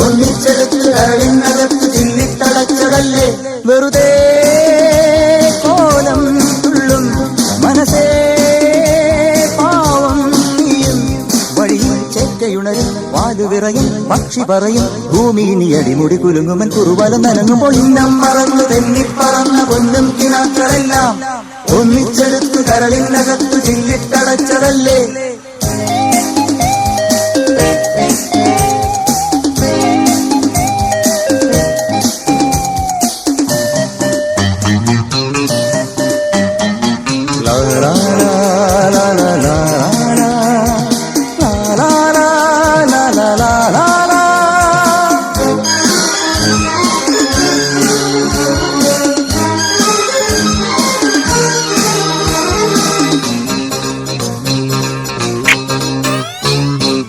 ഒന്നിച്ചെടുത്ത് കരളിനകത്ത് ചില്ലിട്ടടച്ചതല്ലേ വെറുതെ കോലം തുള്ളും മനസ്സേ പാവം നീയും വഴിയിൽ ചേറ്റയുണരും വാലുവിറയും പക്ഷി പറയും ഭൂമി നീ അടിമുടി കുലുങ്ങുമൻ കുറുവല നനങ്ങുമ്പോൾ ഇന്നം മറന്നു തെന്നിപ്പറന്ന പൊന്നും കിനാക്കളെല്ലാം ഒന്നിച്ചെടുത്ത് കരളിനകത്ത് ചില്ലിട്ടടച്ചതല്ലേ.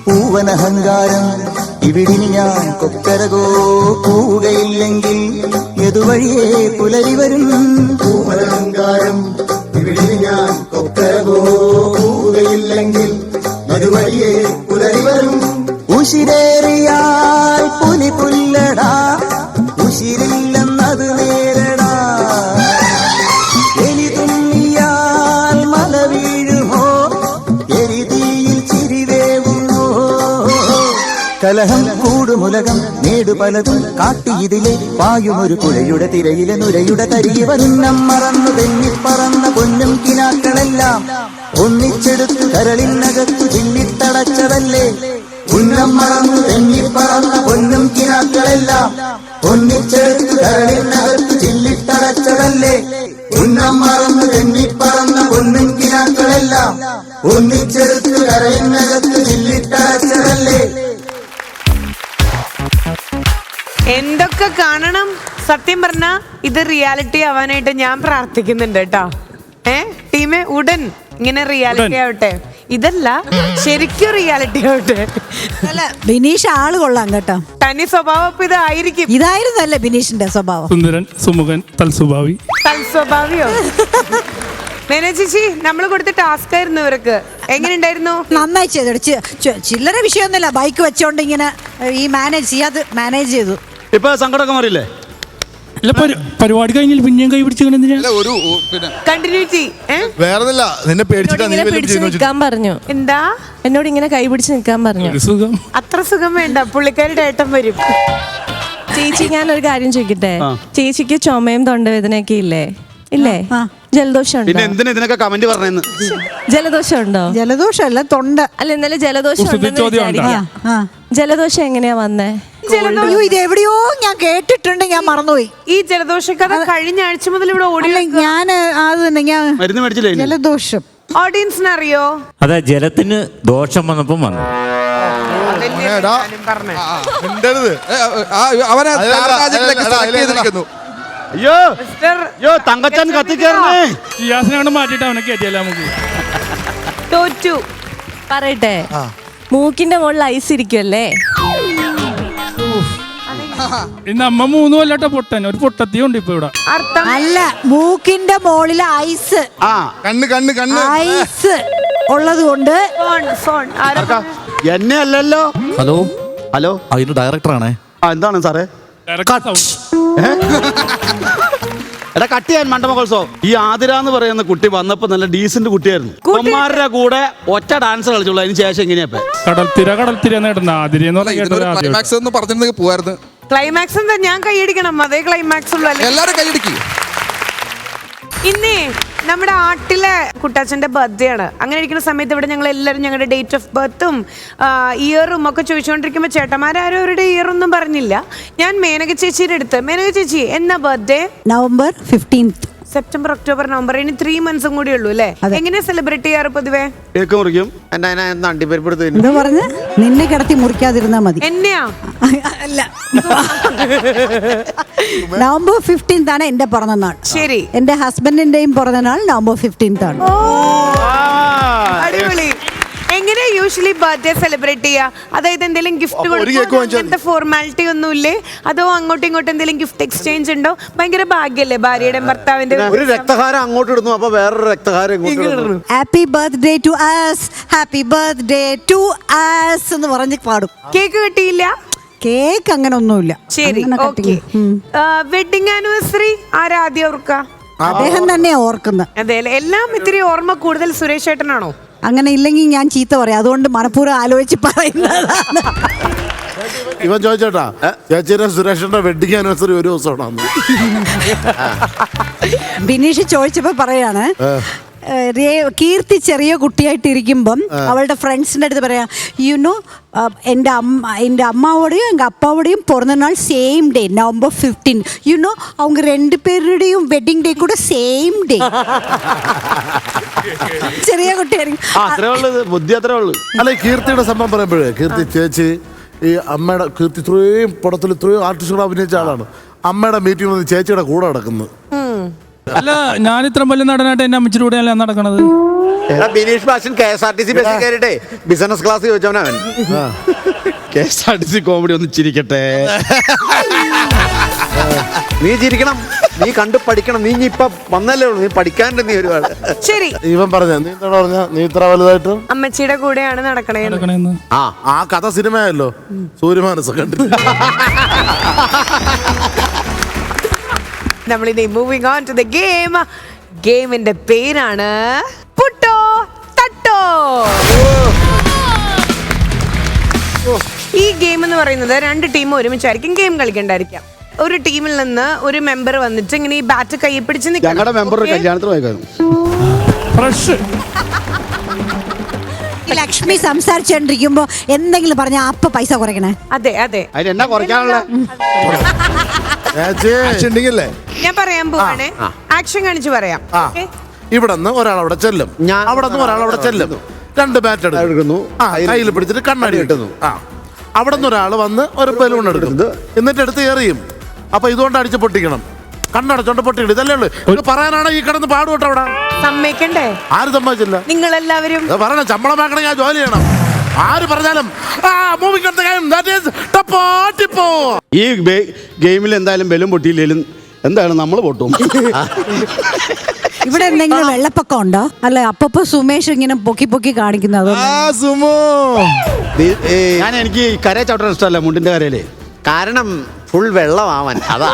പൂവനഹങ്കാരം ഇവിടിനി ഞാൻ കൊക്കരകോ പോവുകയില്ലെങ്കിൽ എതുവഴിയേ പുലരി വരും. പൂവനഹങ്കാരം ഇവിടിനി ഞാൻ കൊക്കരകോ പോവുകയില്ലെങ്കിൽ എതുവഴിയേ പുലരി വരും. ഉശിരേറിയാൽ പുലി പുല്ലടാ ഉശിരില്ലെന്നത് നേരടാ. എലി തുമ്മിയാൽ മല വീഴുമോ എരിതീയിൽ ചിരിവേവുമോ. കലഹം കൂടുമുലകം നേടു പലതും കാട്ടിയിതിലെ പായുമൊരു പുഴയുടെ തിരയിലെ നുരയുടെ തരികി വരുന്നം മറന്നു തെന്നിപ്പറന്ന പൊന്നും കിനാക്കളെല്ലാം ഒന്നിച്ചെടുത്ത് കരളിനകത്തു ചില്ലിട്ടടച്ചതല്ലേ. ഉന്നം മറന്നു തെന്നിപ്പറന്ന പൊന്നും കിനാക്കളെല്ലാം ഒന്നിച്ചെടുത്ത് കരളിനകത്തു ചില്ലിട്ടടച്ചതല്ലേ. ഉന്നം മറന്നു തെന്നിപ്പറന്ന പൊന്നും കിനാക്കളെല്ലാം ഒന്നിച്ചെടുത്ത് കരളിനകത്തു ചില്ലിട്ടടച്ചതല്ലേ. എന്തൊക്കെ കാണണം സത്യം പറഞ്ഞ ഇത് റിയാലിറ്റി ആവാനായിട്ട് ഞാൻ പ്രാർത്ഥിക്കുന്നുണ്ട് കേട്ടോ. ടീമെ ഉടൻ ഇങ്ങനെ റിയാലിറ്റി ആവട്ടെ. ഇതല്ല ശരിക്കും റിയാലിറ്റി ആവട്ടെ. അല്ല ബിനീഷ് ആള് കൊള്ളാം കേട്ടോ. തനി സ്വഭാവം ഇപ്പൊ ഇതായിരിക്കും. ഇതായിരുന്നല്ലേ ബിനീഷിന്റെ സ്വഭാവം? സുന്ദരൻ സുമുഖൻ തൽസ്വഭാവി. തൽസ്വഭാവിയോ? ചേച്ചി നമ്മൾ കൊടുത്ത ടാസ്ക് ആയിരുന്നു ഇവർക്ക്. എങ്ങനെയുണ്ടായിരുന്നു? നന്നായി ചെയ്തു. ചില്ലറ വിഷയമൊന്നുമില്ല. ബൈക്ക് വെച്ചോണ്ട് ഇങ്ങനെ ഈ മാനേജ് ചെയ്തു. ഇപ്പൊ സങ്കടമൊക്കെ മാറിയില്ലേ? അല്ല പരിപാടി കഴിഞ്ഞില്ല പിന്നെയും കൈ പിടിച്ചു കണ്ടിന്യൂറ്റി വേറെന്നില്ല. നിന്നെ പേടിച്ചിട്ട് പറഞ്ഞു. എന്താ എന്നോട് ഇങ്ങനെ കൈ പിടിച്ച് നിൽക്കാൻ പറഞ്ഞു. സുഖം. അത്ര സുഖം വേണ്ട, പുള്ളിക്കാരുടെ ഏട്ടം വരും. ചേച്ചി ഞാൻ ഒരു കാര്യം ചോദിക്കട്ടെ? ചേച്ചിക്ക് ചുമയും തൊണ്ടവേദനയൊക്കെ ഇല്ലേ? ഇല്ലേ? ജലദോഷം ഉണ്ടോ? ഇതിനൊക്കെ കമന്റ് പറഞ്ഞെന്ന്. ജലദോഷം ഉണ്ടോ? ജലദോഷമല്ല, തൊണ്ട. അല്ല ഇന്നലെ ജലദോഷം ജലദോഷം എങ്ങനെയാ വന്നേ? ഇത് എവിടെയോ ഞാൻ കേട്ടിട്ടുണ്ട്, ഞാൻ മറന്നുപോയി. ഈ ജലദോഷക്കഥ കഴിഞ്ഞ ആഴ്ച മുതൽ ഇവിടെ ഓടി. ഞാൻ അത് തന്നെ ജലദോഷം ഓഡിയൻസിന് അറിയോ? അതെ, ജലത്തിന് ദോഷം വന്നപ്പം വന്നു. അയ്യോ തങ്കച്ചൻ കത്തിക്കേറണേ. മാറ്റിട്ട് അവനെ കയറ്റിയല്ല നമുക്ക്. തോറ്റു. പറയട്ടെ, മൂക്കിന്റെ മുകളിൽ ഐസ് ഇരിക്കുമല്ലേ? നമ്മ 3 കൊല്ലട്ടെ പൊട്ടൻ. ഒരു പൊട്ടത്തിയുണ്ട് ഇപ്പൊ ഇവിടെ. അല്ല, മൂക്കിന്റെ മുകളിൽ ഐസ് ഐസ് ഉള്ളത് കൊണ്ട്. എന്നെ അല്ലല്ലോ. ഹലോ ഹലോ, അതിന്റെ ഡയറക്ടറാണേ. എന്താണ് സാറേ? എടാ കട്ട് ചെയ്യാൻ മണ്ഡപകോത്സവം. ഈ ആതിര എന്ന് പറയുന്ന കുട്ടി വന്നപ്പോ നല്ല ഡീസന്റ് കുട്ടിയായിരുന്നു. കുമാരുടെ കൂടെ ഒറ്റ ഡാൻസ് കളിച്ചുള്ളൂ. അതിന് ശേഷം എങ്ങനെയാ കടൽത്തിര നേടുന്ന ക്ലൈമാക്സ് എന്ന് പറഞ്ഞിരുന്നെങ്കിൽ പോവായിരുന്നു. ക്ലൈമാക്സ് എന്താ? ഞാൻ കൈയടിക്കണം, അതേ ക്ലൈമാക്സ് ഉള്ളൂ. എല്ലാരും കൈയടിക്കും. ഇന്നേ നമ്മുടെ ആട്ടിലെ കുട്ടാച്ചന്റെ ബർത്ത്ഡേ ആണ്. അങ്ങനെ ഇരിക്കുന്ന സമയത്ത് ഇവിടെ ഞങ്ങൾ എല്ലാവരും ഞങ്ങളുടെ ഡേറ്റ് ഓഫ് ബർത്തും ഇയറും ഒക്കെ ചോദിച്ചുകൊണ്ടിരിക്കുമ്പോൾ ചേട്ടന്മാരും അവരുടെ ഇയറൊന്നും പറഞ്ഞില്ല. ഞാൻ മേനക ചേച്ചിയുടെ അടുത്ത്, മേനക ചേച്ചി എന്നാ birthday? November 15th. September, October, November, ഇനി 3 months കൂടി ഉള്ളൂ അല്ലേ? എങ്ങനെ സെലിബ്രേറ്റ് ചെയ്യാറ് പൊതുവേ? കേക്ക് മുറിക്കും. എന്താ പറഞ്ഞ? നിന്നെ കിടത്തി മുറിക്കാതിരുന്നാ മതി. എന്നെയാ? അല്ല, November 15th ആണ് എന്റെ പിറന്നനാൾ. ശരി. എന്റെ ഹസ്ബൻഡിന്റെയും പിറന്നനാൾ November 15th ആണ്. അടിപൊളി. എങ്ങനെയാ യൂഷ്വലി ബർത്ത്ഡേ സെലിബ്രേറ്റ് ചെയ്യാ? അതായത് എന്തെങ്കിലും ഗിഫ്റ്റ് കൊടുക്കും, അങ്ങനത്തെ ഫോർമാലിറ്റി ഒന്നുമില്ലേ? അതോ അങ്ങോട്ടും ഇങ്ങോട്ടും എന്തെങ്കിലും ഗിഫ്റ്റ് എക്സ്ചേഞ്ച് ഉണ്ടോ? ഭയങ്കര ഭാഗ്യല്ലേ ഭാര്യയുടെ ഭർത്താവിന്റെ. ഒരു രക്തഹാരം അങ്ങോട്ട് ഇടുന്നു, അപ്പൊ വേറൊരു രക്തഹാരം happy birthday to us, happy birthday to us എന്ന് പറഞ്ഞ് പാടും. കേക്ക് കിട്ടിയില്ല? കേക്ക് അങ്ങനെ ഒന്നുമില്ല. ശരി, അങ്ങനെ ഓക്കെ. cutting. വെഡിങ് ആനിവേഴ്സറി ആരാദ്യം ഓർക്കുക? അദ്ദേഹം തന്നെ ഓർക്കുന്നത്. അതെ, എല്ലാം ഇത്തിരി ഓർമ്മ കൂടുതൽ സുരേഷ് ഏട്ടനാണോ? അങ്ങനെ ഇല്ലെങ്കിൽ ഞാൻ ചീത്ത പറയാം, അതുകൊണ്ട് മനഃപൂർവ്വം ആലോചിച്ച് പറയുന്നതാണ്. ഇവൻ ചോദിച്ചോട്ടാ, ചേച്ചിയുടെ സുരേഷിന്റെ വെഡിങ് ആനിവേഴ്സറി ഒരു ദിവസമാണ്. ബിനീഷ് ചോദിച്ചപ്പോ പറയാണ്, കീർത്തി ചെറിയ കുട്ടിയായിട്ടിരിക്കുമ്പം അവളുടെ ഫ്രണ്ട്സിൻ്റെ അടുത്ത് പറയാം, യുനോ എൻ്റെ അമ്മാவோடையும் எங்கள் அப்பாவோடையும் பிறந்த நாள் சேம் டே November 15. യുനോ அவங்க 2 പേരുടെയും വെഡിങ് ഡേ കൂടെ സെയിം ഡേ. ചെറിയ കുട്ടിയായിരിക്കും. ബുദ്ധി അത്രേ ഉള്ളു. അല്ല, ഈ കീർത്തിയുടെ സംഭവം പറയുമ്പോഴേ, കീർത്തി ചേച്ചി ഈ അമ്മയുടെ കീർത്തി ഇത്രയും പടത്തിൽ ഇത്രയും ആർട്ടിസ്റ്റുകൾ അഭിനയിച്ച ആളാണ്. അമ്മയുടെ മീറ്റിംഗ് വന്ന് ചേച്ചിയുടെ കൂടെ നടക്കുന്നത്. അല്ല, ഞാൻ ഇത്ര വലിയ നടനായിട്ട് എന്റെ അമ്മച്ചിയുടെ കൂടെ അല്ല നടക്കണത്. ബിനീഷ് ബാഷൻ KSRTC ബസ്സിൽ കയറിട്ടെ ബിസിനസ് ക്ലാസ് ചോദിച്ചവനവൻ. KSRTC കോമഡി ഒന്ന് ചിരിക്കട്ടെ. നീ ചിരിക്കണം, നീ കണ്ടു പഠിക്കണം. നീ ഇപ്പൊ വന്നല്ലേ ഉള്ളൂ, നീ പഠിക്കാണ്ട് നീ ഒരുപാട്. ശരി, ഇവൻ പറഞ്ഞ നീ എന്താ പറഞ്ഞ, നീ ഇത്ര വലുതായിട്ടും അമ്മച്ചിയുടെ കൂടെയാണ് നടക്കണേന്ന്. നടക്കണേന്ന്. ആ കഥ സിനിമയല്ലോ, സൂര്യമാനസം കണ്ടിട്ട്. നമ്മളിനി moving on to the game. ഗെയിമിന്റെ പേരാണ് പുട്ടോ തട്ടോ. ഈ ഗെയിം എന്ന് പറയുന്നത് 2 ടീം ഒരുമിച്ചായിരിക്കും ഗെയിം കളിക്കണ്ടായിരിക്കാം. ഒരു ടീമിൽ നിന്ന് ഒരു മെമ്പർ വന്നിട്ട് ഇങ്ങനെ ഈ ബാറ്റ് കൈ പിടിച്ച് നിൽക്കണം. ഞങ്ങളുടെ മെമ്പർ കല്യാണത്തിന് പോയേക്കായിരുന്നു. ഫ്രഷ്. ലക്ഷ്മി സംസാരിച്ചോണ്ടിരിക്കുമ്പോ എന്തെങ്കിലും പറഞ്ഞ അപ്പ പൈസ കുറയ്ക്കണേ. അതെ അതെ, അതിന് എന്നാ കുറയ്ക്കാനുള്ള ഉണ്ടെങ്കിലേ ഞാൻ പറയാൻ പോവാണേ. ആക്ഷൻ കാണിച്ച് പറയാം. Okay? ഇവിടെ നിന്ന് ഒരാൾ അവിടെ ചെല്ലും, അവിടെ നിന്ന് ഒരാൾ അവിടെ ചെല്ലും, 2 ബാറ്റ് എടുക്കുന്നു, കയ്യിൽ പിടിച്ചിട്ട് കണ്ണാടി കിട്ടുന്നു. അവിടെ നിന്ന് ഒരാൾ വന്ന് ഒരു ബലൂൺ എടുക്കുന്നു, എന്നിട്ട് എടുത്ത് എറിയും. അപ്പൊ ഇതുകൊണ്ട് അടിച്ച് പൊട്ടിക്കണം, കണ്ണടച്ചോണ്ട് പൊട്ടിക്കണം. ഇതല്ലേ ഉള്ളു. ഇത് പറയാനാണ് ഈ കിടന്ന് പാടുപെട്ടോ. അവിടെ സമ്മതിക്കണ്ടേ? ആര് സമ്മതിച്ചില്ല? നിങ്ങളെല്ലാവരും പറയണ ശമ്പളം വാങ്ങണ ഞാൻ ജോലി ചെയ്യണം. ആര് പറഞ്ഞാലും ഈ ഗെയിമിൽ എന്തായാലും ബലൂൺ പൊട്ടിയില്ലേലും എന്തായാലും നമ്മൾ പൊട്ടും. ഇവിടെ എന്തെങ്കിലും വെള്ളപ്പൊക്കം ഉണ്ടോ? അല്ല, അപ്പപ്പോ സുമേഷ് ഇങ്ങനെ പൊക്കി പൊക്കി കാണിക്കുന്നത്. എനിക്ക് കരയെ ചവിട്ടാൻ ഇഷ്ടമല്ല, മുണ്ടിന്റെ കരയിലേ. കാരണം ഫുൾ വെള്ളമാവൻ, അതാ.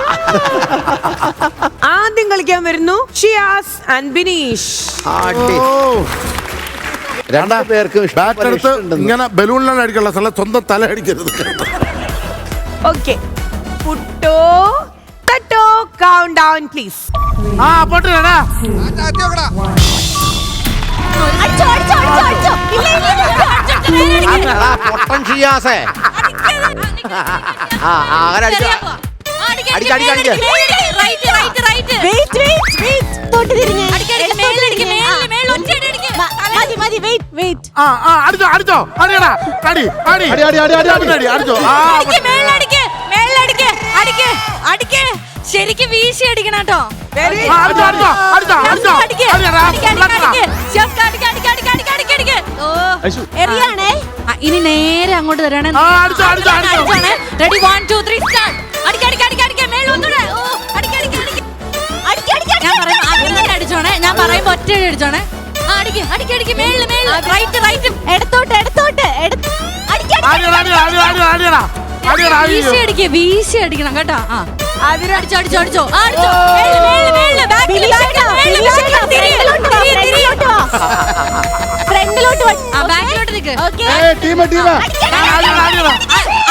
ആദ്യം കളിക്കാൻ വരുന്നു ഷിയാസ് ആൻഡ് ബിനീഷ്. രണ്ടുപേർക്കും ബാറ്റ് എടുത്ത് ഇങ്ങനെ ബലൂണിലാണ് അടിക്കാനുള്ള സ്ഥലം, സ്വന്തം തല അടിക്കരുത്. ഓക്കെ, പുട്ടോ തട്ടോ, കൗണ്ട് ഡൗൺ പ്ലീസ്. പൊട്ടിടാ. പൊട്ടൻ ഷിയാസേ. അടിച്ചോ, അടിയടാ, അടി അടി അടി അടി അടി അടി അടിച്ചോ. ശരിക്കും വീശി അടിക്കണം കേട്ടോ. ഇനി നേരെ അങ്ങോട്ട് തരണേ. Ready, 1 2 3 start. ഞാൻ പറയുമ്പോ ഒറ്റ അടിച്ചോണേ. അടിക്ക് മേളില് റൈറ്റ് എടുത്തോട്ട് വീശി അടിക്കണം കേട്ടോ. അടിച്ചോ.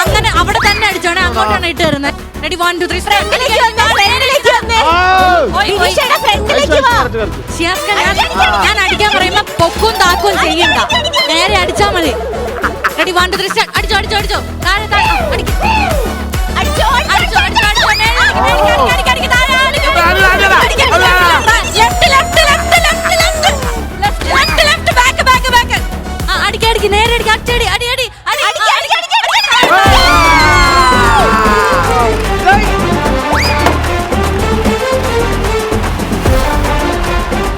അങ്ങനെ അവിടെ തന്നെ അടിച്ചോണേ, അങ്ങോട്ടാണ് ഇട്ട് തരുന്നത്. റെഡി, 1 2 3 ഞാൻ അടിക്കാൻ പറയുമ്പോ പൊക്കും താക്കും ചെയ്യണ്ട, നേരെ അടിച്ചാ മതി. Ready, 1 2 3 start. അടിച്ചോ. അടിക്ക് നേരെ അടി.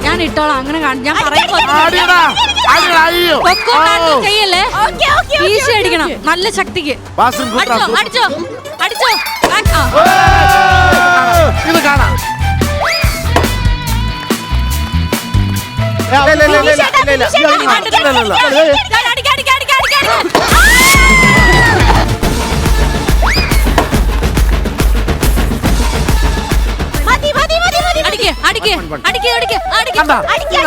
ഞാൻ ഇട്ടോളാം, അങ്ങനെ ഞാൻ ചെയ്യല്ലേ. വീശി അടിക്കണം നല്ല ശക്തിക്ക്. അടിച്ചോ. ഇത് കാണാം. കണ്ടാ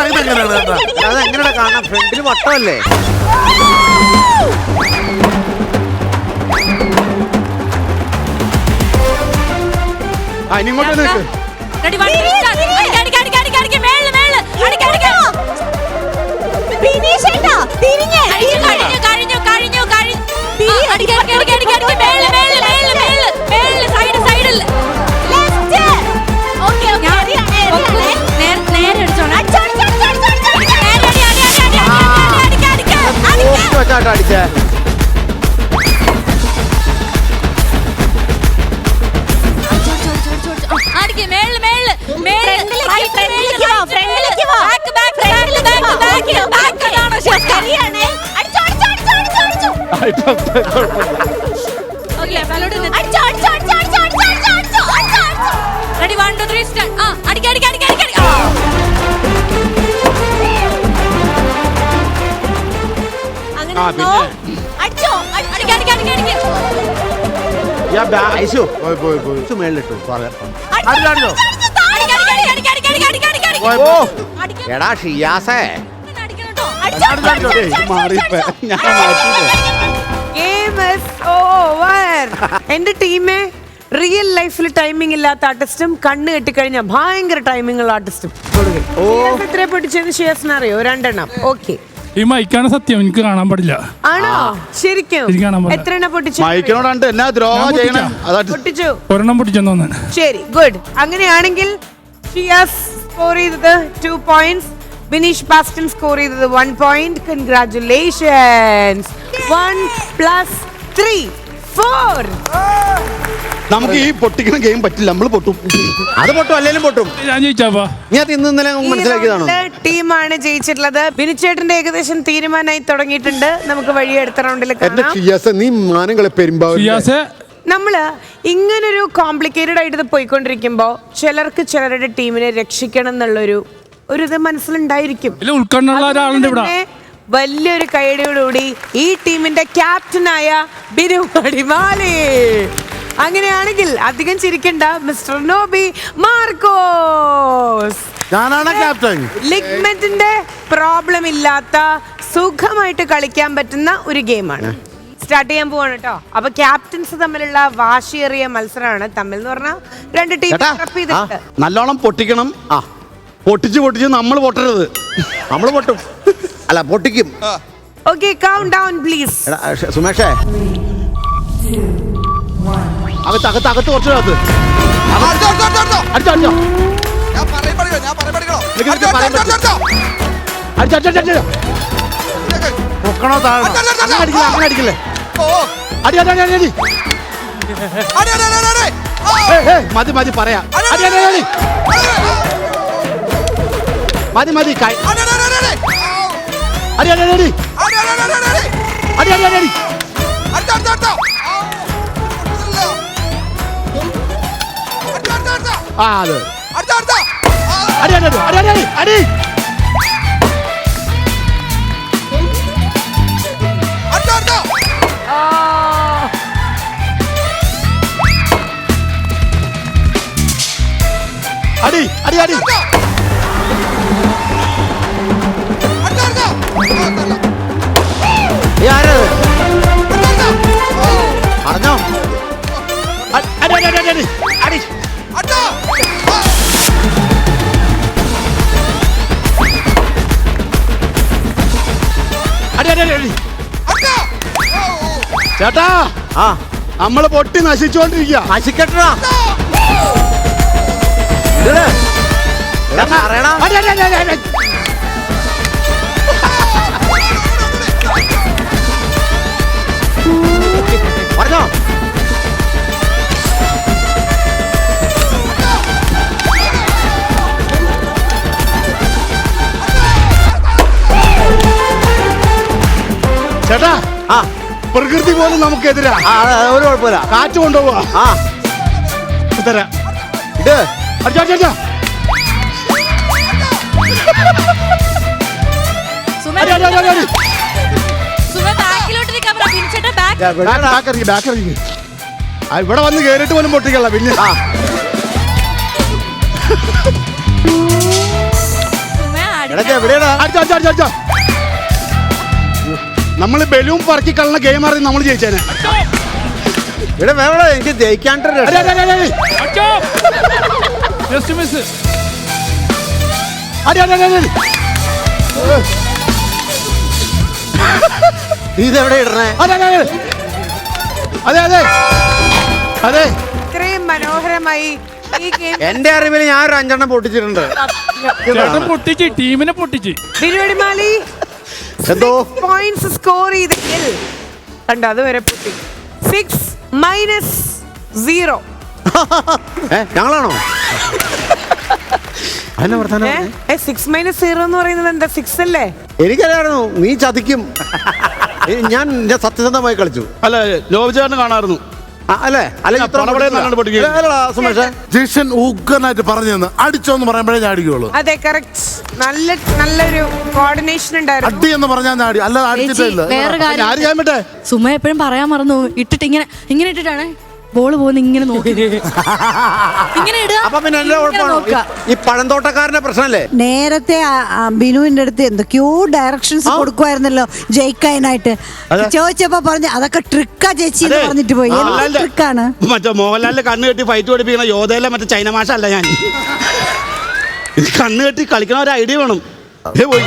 ഇതെങ്ങനെയാണ് കണ്ടാ അത് എങ്ങനെയാ കാണാം ഫ്രണ്ടിൽ വട്ടമല്ലേ ആ ഇനി ഇങ്ങോട്ട് നിൽക്ക്. Ready, 1, 2, 3, start. അടിക്ക്, മേളില്, മേളില്. അടിക്ക്. കഴിഞ്ഞു. അടിക്ക്, മേളില്, സൈഡിൽ. നേരെ അടിച്ചോണം. വെച്ചാട്ടോ അടിച്ചേ അടിക്ക്, മേളില്. Ready, 1, 2, 3, start. അടിക്ക്. ആ പിന്നെ ഐശു പോയി മേളിലിട്ടു അടിച്ചോ ഓ എടാ ഷിയാസേ മാറിപ്പോ ഞാൻ മാറ്റിയില്ലേ. Game is over. എന്റെ ടീമെ റിയൽ ലൈഫിൽ ടൈമിംഗ് ഇല്ലാത്ത ആർട്ടിസ്റ്റും കണ്ണ് കെട്ടിക്കഴിഞ്ഞ ഭയങ്കര ടൈമിംഗ് ഉള്ള ആർട്ടിസ്റ്റും എത്ര പൊട്ടിച്ചെന്ന് ഷിയാസിന് അറിയോ? 2 എണ്ണം. ഓക്കെ, ഈ മൈക്കാണ് സത്യം, എനിക്ക് കാണാൻ പാടില്ല. ആണോ? ശരിക്കും എനിക്ക് കാണാൻ പാടില്ല. എത്ര എണ്ണം പൊട്ടിച്ചു? മൈക്കിനോടാണ്ട് എന്നാ ദ്രോഹം ഞാൻ ചെയ്യണം അതാ പൊട്ടിച്ചു. ഒരെണ്ണം പൊട്ടിച്ചെന്ന് തോന്നുന്നു. ശരി, ഗുഡ്. അങ്ങനെയാണെങ്കിൽ ഷിയാസ് സ്കോർ ചെയ്തത് 2 പോയിന്റ്സ്, ബിനീഷ് ബാസ്റ്റൻ സ്കോർ ചെയ്തത് 1 പോയിന്റ്. കൺഗ്രാറ്റുലേഷൻസ്. 1 + 3 4. നമുക്ക് ഈ പൊട്ടിക്കണ ഗെയിം പറ്റില്ല, നമ്മൾ പൊട്ടും. അത് പൊട്ടും അല്ലേലും പൊട്ടും ഞാൻ ജയിച്ചാപ്പാ. നീ അത് ഇന്നലെ മനസ്സിലാക്കിയതാണോ ടീമാണ് ജയിച്ചിട്ടുള്ളത്. ബിനിച്ചേട്ടന്റെ ഏകദേശം തീരുമാനമായി തുടങ്ങിയിട്ടുണ്ട്. നമുക്ക് വഴി അടുത്ത റൗണ്ടിൽ എന്റെ കാണാം. ഷിയാസ നീ മാനങ്ങളെ പെരുമ്പാവൂർ ഷിയാസെ നമ്മള് ഇങ്ങനൊരു കോംപ്ലിക്കേറ്റഡ് ആയിട്ട് ഇത് പോയിക്കൊണ്ടിരിക്കുമ്പോ ചിലർക്ക് ചിലരുടെ ടീമിനെ രക്ഷിക്കണം എന്നുള്ളൊരു ഇത് മനസ്സിലുണ്ടായിരിക്കും. ഇതിൽ ഉൾക്കൊണ്ടുള്ള ഒരാളുണ്ട് ഇവിടെ. അതുകൊണ്ട് തന്നെ വലിയൊരു കൈയടിയോടുകൂടി ഈ ടീമിന്റെ ക്യാപ്റ്റനായ ബിനു അടിമാലി. അങ്ങനെയാണെങ്കിൽ അധികം ചിരിക്കണ്ട, മിസ്റ്റർ നോബി മാർക്കോസ്. ഞാനാണ് ക്യാപ്റ്റൻ. ലിഗ്മെന്റിന്റെ പ്രോബ്ലം ഇല്ലാത്ത സുഖമായിട്ട് കളിക്കാൻ പറ്റുന്ന ഒരു ഗെയിമാണ്. സ്റ്റാർട്ട് ചെയ്യാൻ പോവാണ് കേട്ടോ. അപ്പൊ ക്യാപ്റ്റൻസ് തമ്മിലുള്ള വാശിയേറിയ മത്സരമാണ്. തമ്മിൽ എന്ന് പറഞ്ഞാൽ 2 ടീം ചെയ്തിട്ട് നല്ലോണം പൊട്ടിക്കണം. പൊട്ടിച്ച് നമ്മൾ പൊട്ടരുത്. നമ്മള് പൊട്ടും അല്ല പൊട്ടിക്കും ഓക്കെ, കൗണ്ട് ഡൗൺ പ്ലീസ്. എടാ സുമേഷേ അകത്ത് കുറച്ചകത്ത് അടിച്ചോ പൊക്കണോ താഴെ അങ്ങനെ അടിക്കില്ലേ അടി മതി പറയാ മതി മതി അടി പറഞ്ഞോ ചേട്ടാ നമ്മള് പൊട്ടി നശിച്ചോണ്ടിരിക്കുക. നശിക്കട്ടാ പറഞ്ഞോ ചേട്ടാ പ്രകൃതി പോലും നമുക്കെതിരാ. ഒരു കുഴപ്പമില്ല. കാറ്റ് കൊണ്ടുപോവാ. തരാം ഇത് അടിച്ചോ ഇവിടെ വന്ന് കേറിട്ട് പോലും പൊട്ടിക്കല്ല പിന്നെ എവിടെയാടാ? നമ്മൾ ബലൂൺ പറക്കി കളഞ്ഞ ഗെയിം അറിയാം നമ്മൾ ജയിച്ചേനെ. ഇവിടെ വേറെ എനിക്ക് ജയിക്കാണ്ടൊരു ജസ്റ്റ് മിസ്. ഇതെവിടെ ഇടണേ? അതെ ഇത്രയും മനോഹരമായി ഈ ഗെയിം എന്റെ അറിവിൽ ഞാൻ ഒരു 5 എണ്ണം പൊട്ടിച്ചിട്ടുണ്ട്. ചേട്ടൻ പൊട്ടിച്ച്, ടീമിനെ പൊട്ടിച്ച്. ബിനുവടിമാലി എന്തോ പോയിന്റ്സ് സ്കോർ ചെയ്തെങ്കിൽ കണ്ടോ അതുവരെ പൊട്ടി. 6 മൈനസ് 0. ഞങ്ങളാണോ? അതിനെ വർത്താനം പറഞ്ഞേ? 6 മൈനസ് 0 എന്ന് പറയുന്നത് എന്താ? 6 അല്ലേ? എനിക്കറിയായിരുന്നു നീ ചതിക്കും. ഞാൻ സത്യസന്ധമായി കളിച്ചു. അല്ല ലോബിചേട്ടന് കാണാറുന്നു. അല്ലേ? അല്ലെങ്കിൽ സുമേഷ് ജിഷൻ ഉഗ്രനായിട്ട് പറഞ്ഞു തന്ന് അടിച്ചോന്ന് പറയുമ്പോഴേ ഞാൻ അടിക്കുള്ളൂ. അതെ കറക്റ്റ്. നല്ലൊരു കോർഡിനേഷൻ ഉണ്ടായിരുന്നു. അടി എന്ന് പറഞ്ഞാൽ ഞാൻ അടി, അല്ലാതെ അടിച്ചിട്ടില്ല. വേറെ കാര്യം ആര് ചെയ്യാൻ പറ്റേ? സുമ എപ്പോഴും പറയാൻ മറന്നു. ഇട്ടിട്ട് ഇങ്ങനെ ഇട്ടിട്ടാണ് ബോള് പോകുന്ന ഇങ്ങനെ നോക്കി ഇങ്ങനെ ഇടുക. അപ്പൊ പിന്നെ എല്ലാ ഇങ്ങനെ കുഴപ്പമാണോ? നോക്കുക. ഈ പഴന്തോട്ടക്കാരന്റെ പ്രശ്നമല്ലേ? നേരത്തെ ബിനുവിന്റെ അടുത്ത് എന്തൊക്കെയോ ഡയറക്ഷൻസ് കൊടുക്കുമായിരുന്നല്ലോ ജയിക്കാനായിട്ട്. ചോദിച്ചപ്പോ പറഞ്ഞു അതൊക്കെ ട്രിക്കാ ചേച്ചി എന്ന് പറഞ്ഞിട്ട് പോയി. എന്ത് ട്രിക്കാണ്? മറ്റേ മോഹൻലാലിന്റെ കണ്ണ് കെട്ടി ഫൈറ്റ് പഠിപ്പിക്കുന്ന യോധയിലെ മറ്റേ ചൈന മാഷ അല്ല ഞാൻ. ഇത് കണ്ണ് കെട്ടി കളിക്കണ ഒരു ഐഡിയ വേണം. പോയി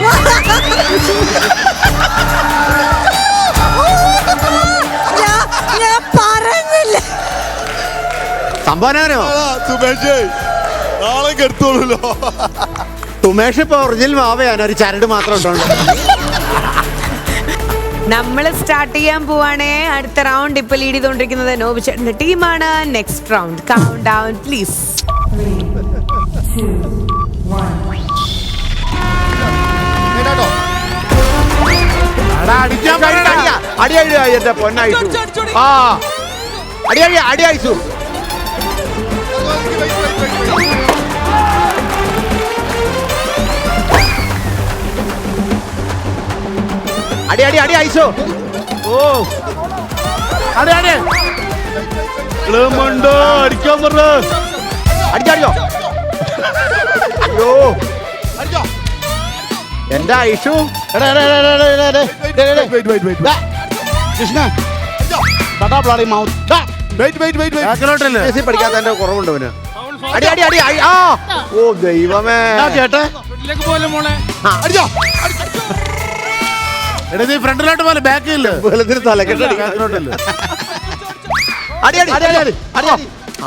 ഞാൻ പറഞ്ഞില്ല. സംഭവനോ സുമേഷ് നാളെ കെടുത്തോളൂല്ലോ. സുമേഷ് ഇപ്പൊ ഒറിജിനൽ മാവയാണ്, ഒരു ചരട് മാത്രം ഉണ്ടോ? നമ്മൾ സ്റ്റാർട്ട് ചെയ്യാൻ പോവാണേ. അടുത്ത റൗണ്ട് ഇപ്പൊ ലീഡ് ചെയ്തുകൊണ്ടിരിക്കുന്നത് നോബി ചേട്ടന്റെ ടീമാണ്. Next round count down please. അടി എന്റെ പൊന്നയച്ചു. ആ അടി അയച്ചു. അടി അയച്ചോ. ഓ മണ്ടോ അടിക്കാൻ പറഞ്ഞ അടിച്ചോ. അയ്യോ എന്റെ ഐഷു. കൃഷ്ണ കടാപ്ലാടി മൗത്ത് പഠിക്കാത്തതിന്റെ കുറവുണ്ട് അവന്. അടി ആ ഓ ദൈവമേ ചേട്ടെ. പോലെ മോളെ എടാ നീ ഫ്രണ്ടിലോട്ട് പോലെ ബാക്കില്ല.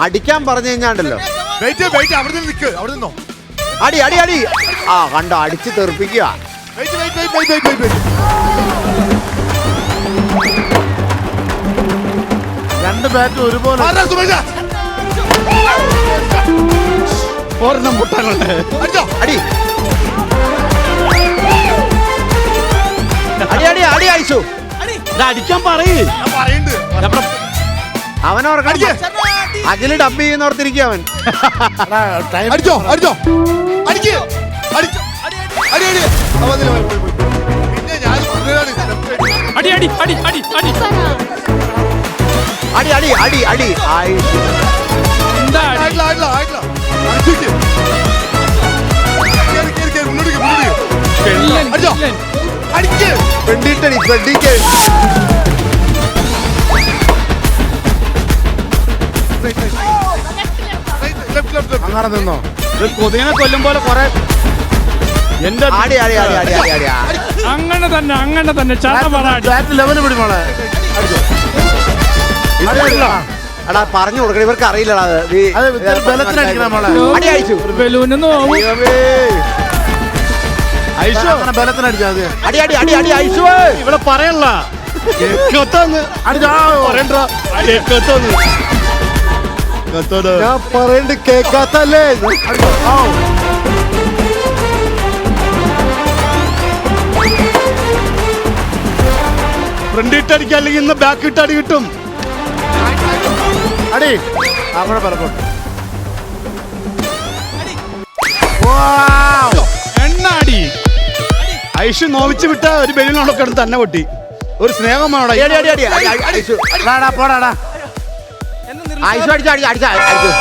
അടിക്കാൻ പറഞ്ഞു കഴിഞ്ഞാണ്ടല്ലോ. അടി ആ കണ്ടോ അടിച്ച് തെറിപ്പിക്കുക. രണ്ട് ബാറ്റ് ഒരുപോലെ. ഒരെണ്ണം പൊട്ടാനുണ്ട്. അടി അയച്ചു. അടിക്കാൻ പറയേ. അവനോർക്കണം അഖില് ഡബ് ചെയ്യുന്നോർത്തിരിക്കുക അവൻ. അടിച്ചോ അടിച്ചോ അടിക്ക് അടി ആയിഷു. അങ്ങനെ നിന്നോ. കൊതുകിനെ കൊല്ലും പോലെ കൊറേ എന്റെ അങ്ങനെ തന്നെ ബാറ്റ് ലെവല് പിടി മോളെ. എടാ പറഞ്ഞു കൊടുക്കണം, ഇവർക്ക് അറിയില്ലടാ. ബലത്തിനടിക്കണം മോളെ. അടി അയച്ചു. ബലൂന് നോവും. ബലത്തിനടിച്ചാ മതി. അടി അയച്ചു. ഇവിടെ പറയല്ല ഞാൻ പറയണ്ട് കേക്കാത്തല്ലേ. ഫ്രണ്ട് ഇട്ടടിക്കുക അല്ലെങ്കിൽ ഇന്ന് ബാക്ക് ഇട്ടടി കിട്ടും. അടി അവിടെ പറക്കോട്ടെ. എണ്ണാടി ഐഷു നോവിച്ച് വിട്ട ഒരു ബലൂണോടെ കിടന്ന് തന്നെ പൊട്ടി. ഒരു സ്നേഹമാണോ? പോടാടാ. അയച്ചു.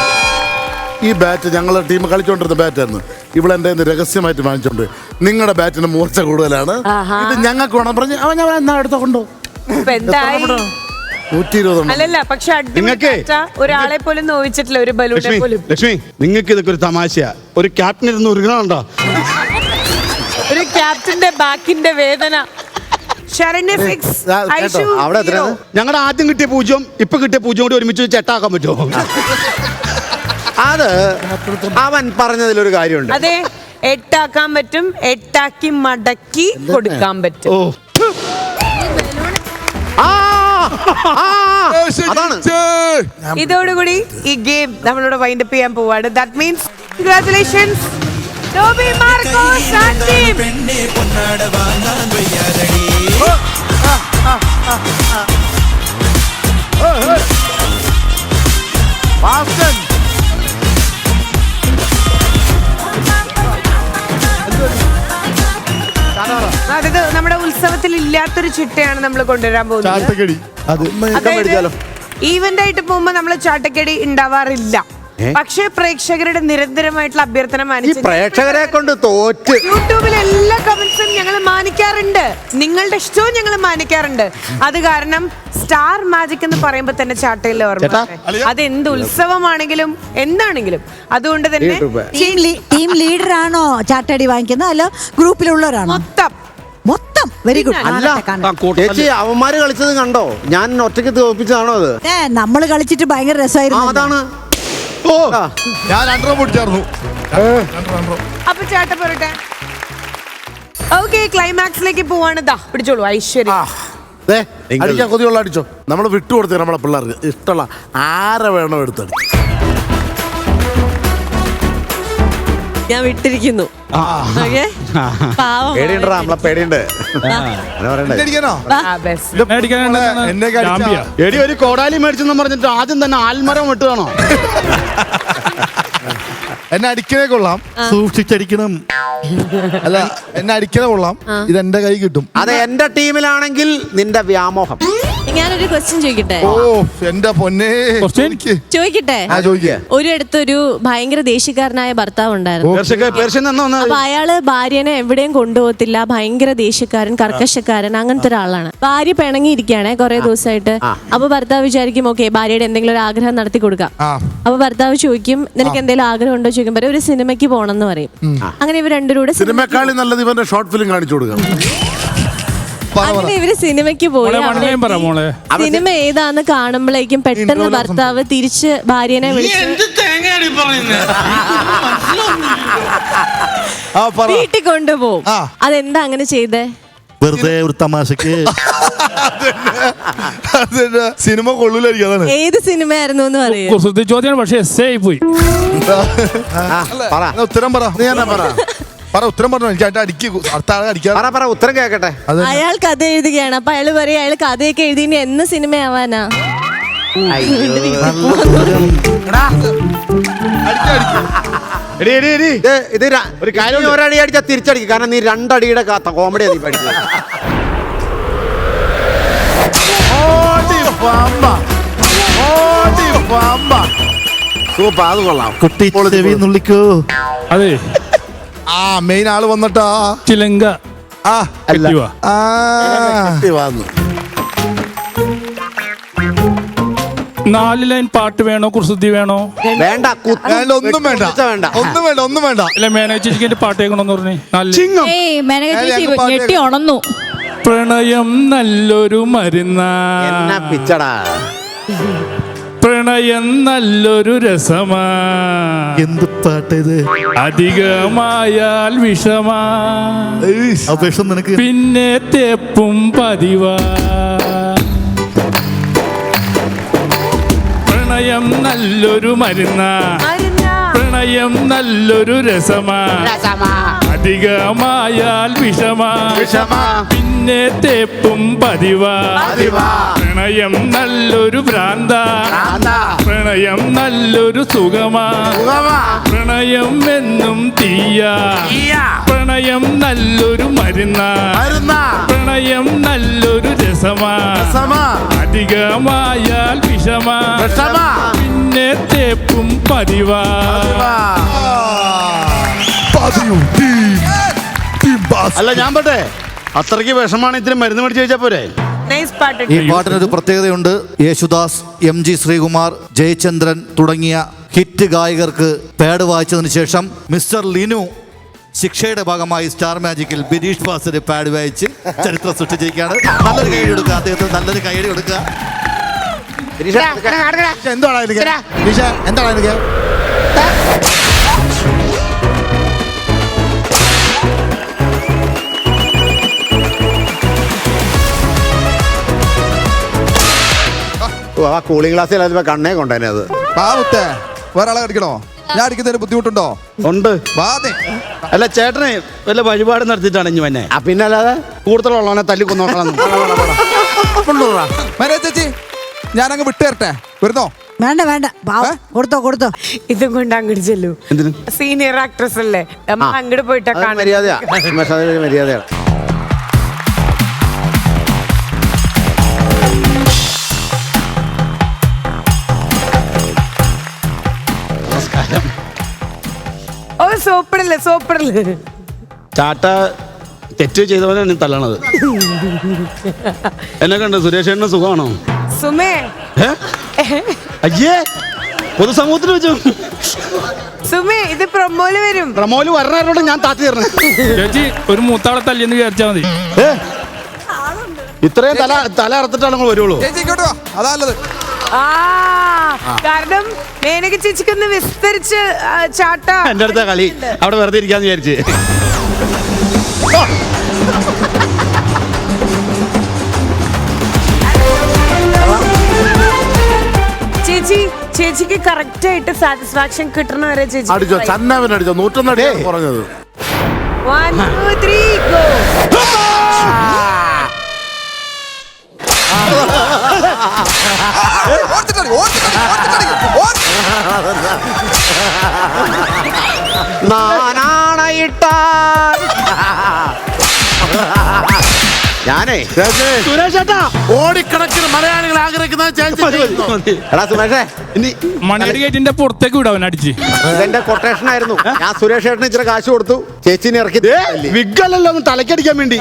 ഈ ബാറ്റ് ഞങ്ങളുടെ ടീം കളിച്ചോണ്ടിരുന്ന ബാറ്റായിരുന്നു. ഇവിടെ എന്റെ രഹസ്യമായിട്ട് വാങ്ങിച്ചോണ്ട് നിങ്ങളുടെ ബാറ്റിന് മൂർച്ച കൂടുതലാണ്, ഇത് ഞങ്ങൾക്ക് വേണം പറഞ്ഞ് അവൻ ഞാൻ എന്നാ എടുത്തോ കൊണ്ടോ. ഇപ്പൊ എന്തായി? 120 അല്ലല്ല, പക്ഷെ നിങ്ങക്ക് ഒരാളെ പോലും നോവിച്ചിട്ടില്ല, ഒരു ബലൂണെ പോലും. ലക്ഷ്മി, നിങ്ങൾക്ക് ഇതൊക്കെ ഒരു തമാശയാ. ഒരു ക്യാപ്റ്റൻ ഇരുന്ന് ഉരുകണുണ്ടോ? ഒരു ക്യാപ്റ്റന്റെ ബാക്കിന്റെ വേദന. ശരണ്യ 6, ഐഷു അവിടെ 0. ഞങ്ങളുടെ ആദ്യം കിട്ടിയ 0 ഇപ്പൊ കിട്ടിയ 0 കൂടി ഒരുമിച്ച് ചെട്ടാക്കാൻ പറ്റുമോ? അത് അവൻ പറഞ്ഞതിലൊരു കാര്യമുണ്ട്. അതെ, 8 ആക്കാൻ പറ്റും, 8 ആക്കി മടക്കി കൊടുക്കാൻ പറ്റും. ഓ, അതാണ്. ഇതോടുകൂടി ഈ ഗെയിം നമ്മളിവിടെ വൈൻഡപ്പ് ചെയ്യാൻ പോവാണ്. That means congratulations Toby, Marcos and team. അതായത് നമ്മുടെ ഉത്സവത്തിൽ ഇല്ലാത്തൊരു ചിട്ടയാണ് നമ്മൾ കൊണ്ടുവരാൻ പോകുന്നത്. അതായത് ഈവന്റ് ആയിട്ട് പോകുമ്പോ നമ്മൾ ചാട്ടക്കടി ഉണ്ടാവാറില്ല, പക്ഷേ പ്രേക്ഷകരുടെ നിരന്തരമായിട്ടുള്ള അഭ്യർത്ഥന മാനിച്ച് പ്രേക്ഷകരെ കൊണ്ട് തോറ്റ് യൂട്യൂബിൽ എല്ലാ കമന്റ്സും ഞങ്ങൾ മാനിക്കാറുണ്ട്, നിങ്ങളുടെ ഇഷ്ടവും ഞങ്ങൾ മാനിക്കാറുണ്ട്. അത് കാരണം സ്റ്റാർ മാജിക് എന്ന് പറയുമ്പോ തന്നെ ചാട്ടയിലെ ഓർമ്മ, അത് എന്ത് ഉത്സവമാണെങ്കിലും എന്താണെങ്കിലും. അതുകൊണ്ട് തന്നെ ടീം ലീഡർ ആണോ ചാട്ടടി വാങ്ങിക്കുന്നത്, അല്ല ഗ്രൂപ്പിലുള്ളവരാണോ? മൊത്തം വെരി ഗുഡ്. ചേച്ചി അവന്മാര് കളിച്ചത് കണ്ടോ? ഞാൻ ഒറ്റയ്ക്ക് തോൽപ്പിച്ചതാണോ അത്? നമ്മൾ കളിച്ചിട്ട് ഭയങ്കര രസമായിരുന്നു. അതാണ്. ഓ, ഞാൻ 2 പൊടിച്ചായിരുന്നു. അപ്പൊ ചാട്ട പോരട്ടെ. ഓക്കെ, ക്ലൈമാക്സിലേക്ക് പോവാണ്. ദാ പിടിച്ചോളൂ ഐശ്വര്യ. അടിക്കാൻ കൊതിയുള്ള അടിച്ചോ. നമ്മൾ വിട്ടുകൊടുത്തേ നമ്മളെ പിള്ളേർക്ക് ഇഷ്ടമുള്ള ആരെ വേണോ എടുത്തടി. ഞാൻ വിട്ടിരിക്കുന്നു. പേടിയുണ്ടോ? നമ്മളെ പേടിയുണ്ട്. അടിക്കാനോ? എടി ഒരു കോടാലി മേടിച്ചെന്ന് പറഞ്ഞിട്ട് ആദ്യം തന്നെ ആൽമരം വെട്ടുകയാണോ? എന്നെ അടിക്കണേ കൊള്ളാം, സൂക്ഷിച്ചടിക്കണം. അല്ല, എന്നെ അടിക്കണേ കൊള്ളാം, ഇത് എന്റെ കൈ കിട്ടും. അത് എന്റെ ടീമിലാണെങ്കിൽ നിന്റെ വ്യാമോഹം. ഞാനൊരു ക്വസ്റ്റ്യൻ ചോദിക്കട്ടെ? ഓ എന്റെ പൊന്നെ, ചോദിക്കട്ടെ. ഒരിടത്തൊരു ഭയങ്കര ദേഷ്യക്കാരനായ ഭർത്താവ് ഉണ്ടായിരുന്നു. അപ്പൊ അയാള് ഭാര്യനെ എവിടെയും കൊണ്ടുപോകത്തില്ല, ഭയങ്കര ദേഷ്യക്കാരൻ, കർക്കശക്കാരൻ, അങ്ങനത്തെ ഒരാളാണ്. ഭാര്യ പിണങ്ങിയിരിക്കുകയാണെ കുറെ ദിവസമായിട്ട്. അപ്പൊ ഭർത്താവ് വിചാരിക്കും ഓക്കെ ഭാര്യയുടെ എന്തെങ്കിലും ഒരു ആഗ്രഹം നടത്തി കൊടുക്കാം. അപ്പൊ ഭർത്താവ് ചോദിക്കും നിനക്ക് എന്തെങ്കിലും ആഗ്രഹം ഉണ്ടോ ചോദിക്കും, ഒരു സിനിമയ്ക്ക് പോകണം എന്ന് പറയും. അങ്ങനെ ഇവർ രണ്ടുപേരും സിനിമക്കാളി നല്ലത് ഇവന്റെ ഷോർട്ട് ഫിലിം കാണിച്ചു കൊടുക്കാം. അങ്ങനെ ഇവര് സിനിമയ്ക്ക് പോയി. സിനിമ ഏതാന്ന് കാണുമ്പോഴേക്കും പെട്ടെന്ന് ഭർത്താവ് തിരിച്ച് ഭാര്യനെ വിളിച്ച് വീട്ടിൽ കൊണ്ടുപോകും. അതെന്താ അങ്ങനെ ചെയ്തേ? വെറുതെ ഒരു തമാശക്ക്. സിനിമ കൊള്ളൂലായിരിക്കും. ഏത് സിനിമയായിരുന്നു എന്ന് പറയൂ. ചോദ്യം പക്ഷേ എസ് ആയി പോയി. ഉത്തരം പറ. ഉത്തരം പറഞ്ഞു. എനിക്ക് അടിക്ക് അടുത്ത ആളെ അടിക്കാം. ഉത്തരം കേക്കട്ടെ. അയാൾ കഥ എഴുതുകയാണ്. അപ്പൊ അയാള് പറയാ അയാൾ കഥയൊക്കെ എഴുതി ഇനി എന്ന് സിനിമയാവാനാ? ഒരു കാര്യം, ഒരടി അടിച്ചാൽ തിരിച്ചടിക്കും. കാരണം നീ 2 അടിയുടെ കോമഡി നീ പഠിച്ചത്. സൂപ്പർ, അത് കൊള്ളാം. കുട്ടി നുള്ളിക്കോ. അതെ, മെയിൻ ആള് വന്നിട്ടാ ചിലങ്ക. വന്നു. 4 ലൈൻ പാട്ട് വേണോ, കുസൃതി വേണോ? വേണ്ട, ഒന്നും വേണ്ട, ഒന്നും വേണ്ട. അല്ല, മേനേജിന്റെ പാട്ട് കേൾക്കണമെന്ന് പറഞ്ഞു. ഞെട്ടി ഉണന്നു. പ്രണയം നല്ലൊരു മരുന്നാ, പിച്ചടാ. പ്രണയം നല്ലൊരു രസമാ, എന്ത് പാട്ടത്? അധികമായാൽ വിഷമാ, വിഷം നിനക്ക് പിന്നെ തെപ്പും പതിവാ. പ്രണയം നല്ലൊരു മരുന്നാ, പ്രണയം നല്ലൊരു രസമാ, അധികമായാൽ വിഷമാ, പിന്നെ തെപ്പും പതിവാ. പ്രണയം നല്ലൊരു ഭ്രാന്ത, പ്രണയം നല്ലൊരു സുഖമാ, പ്രണയം എന്നും തീയ, പ്രണയം നല്ലൊരു മരുന്നാ, പ്രണയം നല്ലൊരു രസമാ, അധികമായാൽ വിഷമാ, പിന്നെ തെപ്പും പതിവാ. അല്ല ഞാൻ പറ്റേ അത്രയ്ക്ക് വിഷമാണ് ഇത്തിരി മരുന്ന് മേടിച്ച് കഴിച്ചാ പോരെ. നൈസ് പാട്ട്. ഈ പാട്ടിനൊരു പ്രത്യേകതയുണ്ട്. യേശുദാസ്, MG ശ്രീകുമാർ, ജയചന്ദ്രൻ തുടങ്ങിയ ഹിറ്റ് ഗായകർക്ക് പാഡ് വായിച്ചതിന് ശേഷം മിസ്റ്റർ ലിനു ശിക്ഷയുടെ ഭാഗമായി സ്റ്റാർ മാജിക്കിൽ ബിനീഷ് ബാസിന് പാഡ് വായിച്ച് ചരിത്രം സൃഷ്ടിച്ചിരിക്കുകയാണ്. നല്ലൊരു കൈയടി കൊടുക്കുക അദ്ദേഹത്തിന്, നല്ലൊരു കൈയടി കൊടുക്കുക. എന്താണ് എന്താണ് ആ കൂളിംഗ് ഗ്ലാസ്സിൽ കണ്ണേ കൊണ്ടേനെ അത്. പാവത്തെ വേറെ ആളെ അടിക്കണോ? ഞാൻ അടിക്കുന്നതിന് ബുദ്ധിമുട്ടുണ്ടോ? ഉണ്ട്. അല്ല ചേട്ടനെ വല്ല വഴിപാട് നടത്തിയിട്ടാണ് ഇനി വന്നെ. പിന്നെ അല്ലാതെ കൂടുതലുള്ളവനെ തല്ലി കൊന്നോക്കണം. ചേച്ചി ഞാനങ്ങ് വിട്ടു തരട്ടെ, വരുന്നോ? വേണ്ട വേണ്ട, കൊടുത്തോ കൊടുത്തോ. ഇതും കൊണ്ട് അങ്ങോട്ട് ചെല്ലു. സീനിയർ ആക്ട്രസ് അല്ലേ, അങ്ങോട്ട് പോയിട്ടാ മര്യാദയാ, മര്യാദയാണ്. ഓ സോപ്പിടല്ലേ സോപ്പിടല്ലേ. ചാട്ട തെറ്റ് ചെയ്തവനാണ് തല്ലണത്. എന്നെ കണ്ട് സുരേഷേട്ടന് സുഖമാണോ? സുമേ അയ്യേ പൊതുസമൂഹത്തിന് വെച്ചു. സുമേ ഇത് പ്രൊമോല് വരും. പ്രൊമോല് വരണോട് ഞാൻ താത്തി തരണം. ചേച്ചി ഒരു മൂത്താളെ തല്ലിയെന്ന് വിചാരിച്ചാ മതി. ഇത്രയും തല അറുത്തിട്ടാണ് നിങ്ങൾ വരുള്ളൂ. ചേച്ചി ഇങ്ങോട്ട് വാ, അതല്ലത്. കാരണം മേനക ചേച്ചിക്കൊന്ന് വിസ്തരിച്ച് ചാട്ട എന്റെ അടുത്ത കളി അവിടെ വെറുതെ ഇരിക്കാന്ന് വിചാരിച്ച്. ചേച്ചിക്ക് കറക്റ്റ് ആയിട്ട് സാറ്റിസ്ഫാക്ഷൻ കിട്ടണ വരെ ചേച്ചി അടിച്ചോ, ചന്നവൻ അടിച്ചോ, 101 അടിയാണ് പറഞ്ഞത്. 1 2 3 ഗോ. ഞാനേ സുരേഷേട്ടാ ഓടിക്കണക്കിന് മലയാളികൾ ആഗ്രഹിക്കുന്നത് എടാ സുമേഷേ, മണിയടി ഗേറ്റിന്റെ പുറത്തേക്ക് വിടാൻ അടിച്ച്. ഇതെന്റെ കൊട്ടേഷൻ ആയിരുന്നു. ഞാൻ സുരേഷ് ഏട്ടന് ഇച്ചിരി കാശ് കൊടുത്തു, ചേച്ചിനെ ഇറക്കി. വിഗല്ലല്ലോ ഒന്ന് തലക്കടിക്കാൻ വേണ്ടി.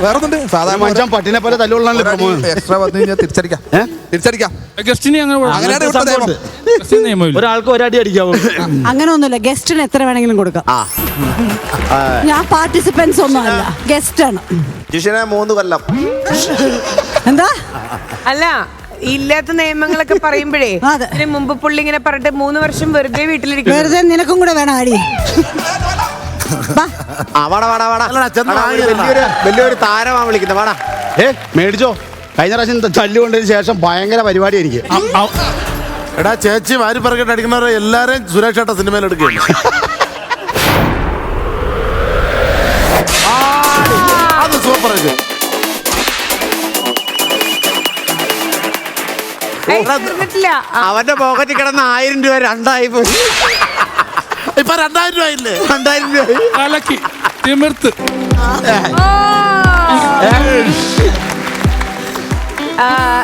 വേറൊന്നുണ്ട്, സാധാരണ മനുഷ്യൻ പട്ടിനെ പോലെ തല്ലുകൊള്ളാനല്ലേ പ്രമോ. എക്സ്ട്രാ വന്നു കഴിഞ്ഞാൽ തിരിച്ചടിക്കാം. ഗസ്റ്റിന് അങ്ങനെയാണ് ഇവിടുത്തെ നിയമം. നിയമമില്ല. ഒരാൾക്ക് ഒരടി അടിക്കാവോ? അങ്ങനെ ഒന്നുമില്ല, ഗസ്റ്റിന് എത്ര വേണമെങ്കിലും കൊടുക്കാം. ഞാൻ പാർട്ടിസിപ്പൻസ് ഒന്നും അല്ല, ഗസ്റ്റ് ആണ്. 3 കൊല്ലം. എന്താ അല്ല ഇല്ലാത്ത നിയമങ്ങളൊക്കെ പറയുമ്പോഴേ അതിന് മുമ്പ് പുള്ളി ഇങ്ങനെ പറഞ്ഞിട്ട് 3 വർഷം വെറുതെ വീട്ടിലിരിക്കും. വെറുതെ നിനക്കും കൂടെ വേണം ആടി. വലിയൊരു താരമാ വിളിക്കുന്നത്. വാടാ മേടിച്ചോ. കഴിഞ്ഞ പ്രാവശ്യം തല്ലുകൊണ്ടതിന് ശേഷം ഭയങ്കര പരിപാടി എനിക്ക്. എടാ ചേച്ചി വാരി പറക്കിട്ട് അടിക്കുന്നവരെ എല്ലാരെയും സുരേഷ് ഏട്ട സിനിമയിൽ എടുക്കുകയാണ്. അത് സൂപ്പർ. അവന്റെ പോക്കറ്റിൽ കിടന്ന 1000 രൂപ 2 പോയി. ഇപ്പൊ 2000 രൂപ ഇല്ലേ? 2000 രൂപ തലക്ക് തിമിർത്ത്.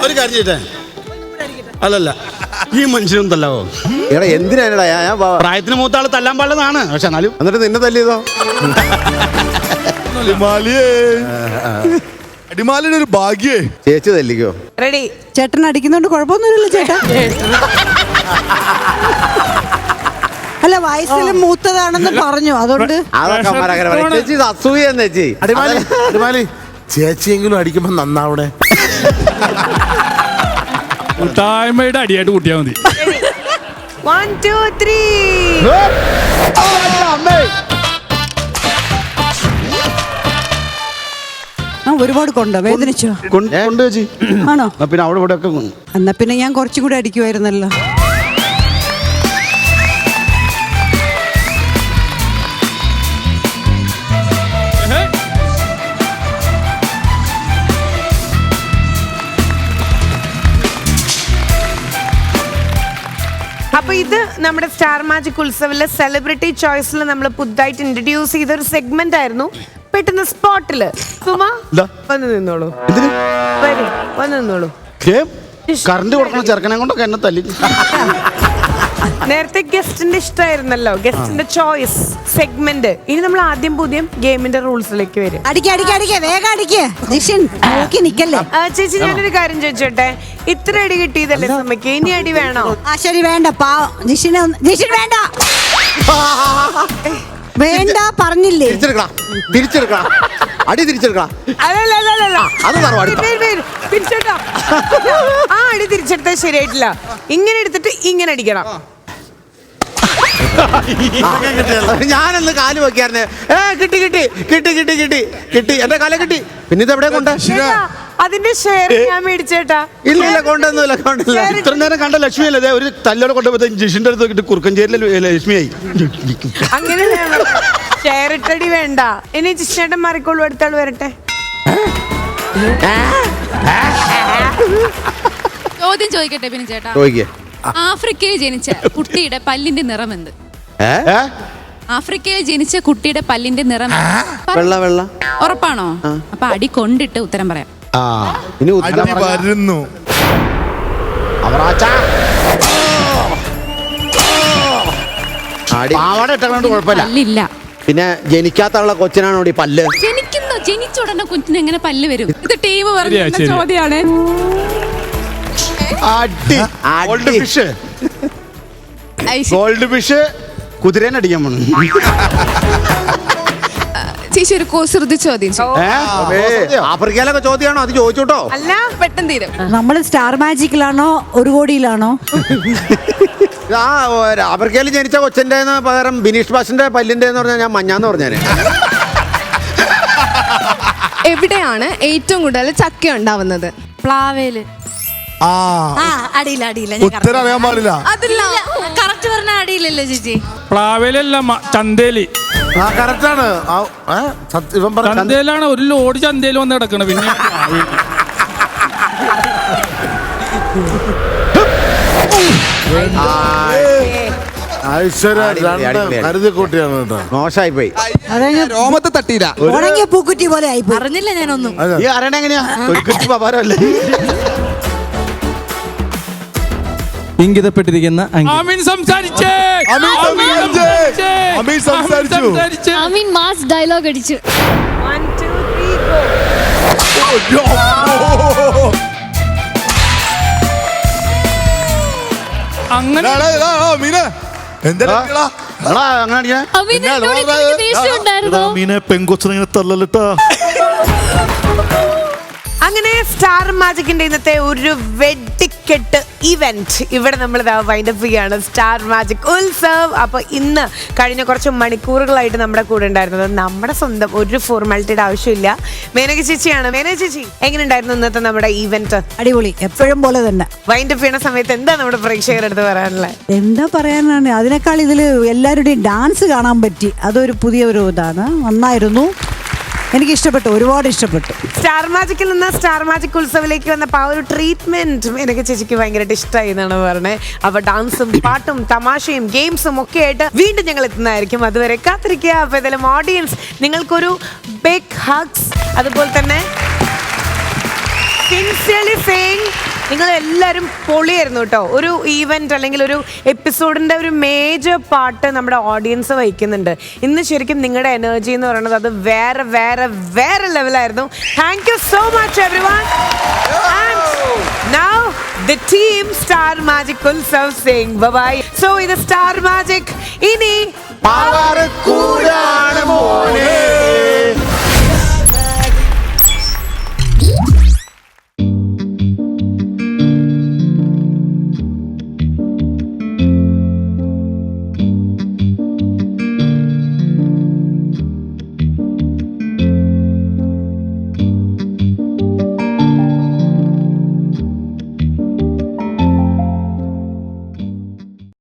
ഒരു കാര്യം ചെയ്തേ. അല്ലല്ല ഈ മനുഷ്യനും തല്ലാവോ? എടാ എന്തിനാ പ്രായത്തിന് മൂത്ത ആള് തല്ലാൻ പാടുന്നതാണ്. പക്ഷെ എന്നാലും എന്നിട്ട് നിന്നെ തല്ലിയതോ? അടിമാലിയുടെ ഒരു ഭാഗ്യേ. ചേച്ചി തല്ലിക്കോ? റെഡി. ചേട്ടൻ അടിക്കുന്നോണ്ട് കുഴപ്പമൊന്നുമില്ലല്ലോ ചേട്ടാ. അല്ല വയസ്സിൽ മൂത്തതാണെന്ന് പറഞ്ഞു, അതുകൊണ്ട് ചേച്ചി അസൂയെന്ന്. ചേച്ചി അടിമാലി ചേച്ചിയെങ്കിലും അടിക്കുമ്പോ നന്നാവണേ. കൂട്ടായ്മയുടെ അടിയായിട്ട് കൂട്ടിയാൽ മതി. 1 2 3. ഒരുപാട് കൊണ്ടോ വേദനിച്ചോ? കൊണ്ട് ചേച്ചി. ആണോ? പിന്നെ അവിടെ ഇവിടെ ഒക്കെ എന്നാ പിന്നെ ഞാൻ കുറച്ചും കൂടി അടിക്കുമായിരുന്നല്ലോ. അപ്പൊ ഇത് നമ്മുടെ സ്റ്റാർ മാജിക് ഉത്സവിലെ സെലിബ്രിറ്റി ചോയ്സിൽ നമ്മൾ പുതുതായിട്ട് ഇൻട്രൊഡ്യൂസ് ചെയ്ത ഒരു സെഗ്മെന്റ് ആയിരുന്നു. പെട്ടെന്ന് സ്പോട്ടില് സുമ വന്ന് നിന്നോളൂ. വന്ന് നിന്നോളൂ. കറണ്ട് കൊടുക്കണ ചെറുക്കനെ കൊണ്ടൊക്കെ എന്നെ തല്ലി. നേരത്തെ ഗസ്റ്റിന്റെ ഇഷ്ടമായിരുന്നല്ലോ, ഗസ്റ്റിന്റെ ചോയ്സ് സെഗ്മെന്റ്. ഇനി നമ്മൾ ആദ്യം പുതിയ ഗെയിമിന്റെ റൂൾസിലേക്ക് വരും. അടിക്കേ വേഗം അടിക്കേ. ജിഷിൻ നോക്കി നിക്കല്ലേ. ചേച്ചി ഞാനൊരു കാര്യം ചോദിച്ചോട്ടെ, ഇത്ര അടി കിട്ടിയതല്ലേ സമയ്ക്ക്, ഇനി അടി വേണോ? ശരി വേണ്ട. ജിഷിൻ വേണ്ട വേണ്ട പറഞ്ഞില്ലേ. തിരിച്ചെടുക്കണം അടി തിരിച്ചെടുക്കണം. തിരിച്ചെടുത്തോ. ആ അടി തിരിച്ചെടുത്താൽ ശരിയായിട്ടില്ല. ഇങ്ങനെ എടുത്തിട്ട് ഇങ്ങനെ അടിക്കണം. ഞാനൊന്ന് കാല് വെക്കാറിന്. കിട്ടി കിട്ടി കിട്ടി കിട്ടി കിട്ടി കിട്ടി എന്റെ കാല കിട്ടി. പിന്നെ ഇത് എവിടെ കൊണ്ട് അതിന്റെ ഷെയർ ഞാൻ മേടിച്ചേട്ടാ. ഇല്ല കൊണ്ടൊന്നുമില്ല കൊണ്ടില്ല. ഇത്ര നേരം കണ്ട ലക്ഷ്മിയല്ലേ ഒരു തല്ലോടെ കൊണ്ടുപോയി ജിഷിന്റെ അടുത്ത് കുറുക്കഞ്ചേരിയിലെ ലക്ഷ്മിയായി. അങ്ങനെ ഷെയർ ഇട്ടടി വേണ്ട. ഇനി ജിഷേട്ടൻ മാറിക്കോളൂ, അടുത്താൾ വരട്ടെ. ചോദ്യം ചോദിക്കട്ടെ പിന്നെ ചേട്ടാ. ആഫ്രിക്കയിൽ ജനിച്ച കുട്ടിയുടെ പല്ലിന്റെ നിറം എന്ത്? ആഫ്രിക്കയിൽ ജനിച്ച കുട്ടിയുടെ പല്ലിന്റെ നിറം വെള്ള വെള്ള. ഉറപ്പാണോ? അപ്പൊ അടി കൊണ്ടിട്ട് ഉത്തരം പറയാം. ഇനി വരുന്നു. പല്ലില്ല. പിന്നെ ജനിക്കാത്തുള്ള കൊച്ചിനാണോ പല്ല്? ജനിച്ച ഉടനെ കുഞ്ഞിന് എങ്ങനെ പല്ല് വരും? ഇത് ടീം പറഞ്ഞ ചോദ്യമാണ്. ഗോൾഡ് ഫിഷ് കുതിരേനെ അടിക്കാൻ പോണു. ചേച്ചി ഒരു കുസൃതി ചോദ്യം. ആഫ്രിക്കയിലൊക്കെ ചോദ്യമാണോ? അത് ചോദിച്ചോട്ടോ. അല്ല പെട്ടെന്ന് തീരും. നമ്മള് സ്റ്റാർ മാജിക്കിലാണോ ഒരു കോടിയിലാണോ? ആഫ്രിക്കയിൽ ജനിച്ച കൊച്ചിന്റെ പകരം ബിനീഷ് ബാസിന്റെ പല്ലിന്റെ എന്ന് പറഞ്ഞാൽ ഞാൻ മഞ്ഞാന്ന് പറഞ്ഞേനെ. എവിടെയാണ് ഏറ്റവും കൂടുതൽ ചക്ക ഉണ്ടാവുന്നത്? പ്ലാവേല്. അടിയില്ല. ഉത്തരം അറിയാൻ പാടില്ല. അതില്ല, കറക്റ്റ് പറഞ്ഞ അടിയില്ലല്ലോ ചേച്ചി. പ്ലാവേലല്ല, ചന്തേലി. കറക്റ്റാണ്. ചന്തയിലാണ് ഒരു ലോഡ് ചന്തയിൽ വന്ന് കിടക്കണം. പിന്നെ കരുതിക്കൂട്ടിയാണ് കേട്ടോ. മോശമായി പോയി. രോമത്തെ തട്ടിയില്ല. ഉണങ്ങിയ പൂക്കുറ്റി പോലെ ആയി. പറഞ്ഞില്ല ഞാനൊന്നും. ഈ അറിയണ എങ്ങനെയാ? പപാരല്ലേ ഇംഗിതപ്പെട്ടിരിക്കുന്ന അമീൻ മാസ് ഡയലോഗ് അടിച്ചു. 1 2 3 go. അങ്ങനെ പെങ്കൊച്ചിനെ തല്ലലിട്ടാ. അങ്ങനെ സ്റ്റാർ മാജിക്കിന്റെ ഇന്നത്തെ ഒരു വെടിക്കെട്ട് ഇവന്റ് ഇവിടെ നമ്മൾ വൈൻഡപ്പ് ചെയ്യാണ്. Star magic Utsav. അപ്പൊ ഇന്ന് കഴിഞ്ഞ കുറച്ച് മണിക്കൂറുകളായിട്ട് നമ്മുടെ കൂടെ ഉണ്ടായിരുന്നത് നമ്മുടെ സ്വന്തം, ഒരു ഫോർമാലിറ്റിയുടെ ആവശ്യമില്ല, മേനക ചേച്ചിയാണ്. മേനക ചേച്ചി, എങ്ങനെ ഉണ്ടായിരുന്നു ഇന്നത്തെ നമ്മുടെ ഇവന്റ്? അടിപൊളി, എപ്പോഴും പോലെ തന്നെ. വൈൻഡപ്പ് ചെയ്യുന്ന സമയത്ത് എന്താ നമ്മുടെ പ്രേക്ഷകരുടെ അടുത്ത് പറയാനുള്ളത്? എന്താ പറയാനാണ്, അതിനേക്കാൾ ഇതില് എല്ലാവരുടെയും ഡാൻസ് കാണാൻ പറ്റി. അതൊരു പുതിയ ഒരു ഇതാണ്. നന്നായിരുന്നു, എനിക്ക് ഇഷ്ടപ്പെട്ടു, ഒരുപാട് ഇഷ്ടപ്പെട്ടു. സ്റ്റാർ മാജിക്കിൽ നിന്ന് സ്റ്റാർ മാജിക് ഉത്സവിലേക്ക് വന്നപ്പോൾ ആ ഒരു ട്രീറ്റ്മെന്റ് എനിക്ക് ചേച്ചിക്ക് ഭയങ്കരമായിട്ട് ഇഷ്ടമായി എന്നാണ് പറഞ്ഞത്. അപ്പൊ ഡാൻസും പാട്ടും തമാശയും ഗെയിംസും ഒക്കെ ആയിട്ട് വീണ്ടും ഞങ്ങൾ എത്തുന്നതായിരിക്കും. അതുവരെ കാത്തിരിക്കുക. അപ്പൊ ഏതായാലും ഓഡിയൻസ് നിങ്ങൾക്കൊരു ബിഗ് ഹഗ്സ്, അതുപോലെ തന്നെ സിൻസിയർലി സേയിങ് നിങ്ങൾ എല്ലാവരും പൊളിയായിരുന്നു കേട്ടോ. ഒരു ഈവന്റ് അല്ലെങ്കിൽ ഒരു എപ്പിസോഡിന്റെ ഒരു മേജർ പാർട്ട് നമ്മുടെ ഓഡിയൻസ് വഹിക്കുന്നുണ്ട് ഇന്ന്. ശരിക്കും നിങ്ങളുടെ എനർജി എന്ന് പറയുന്നത് അത് വേറെ വേറെ വേറെ ലെവലായിരുന്നു. Thank you so much everyone. Now the team Star Magic Ulsav saying bye bye. So ഇത് സ്റ്റാർ മാജിക് ഇനി പവർ കൂടാണ് മോനെ.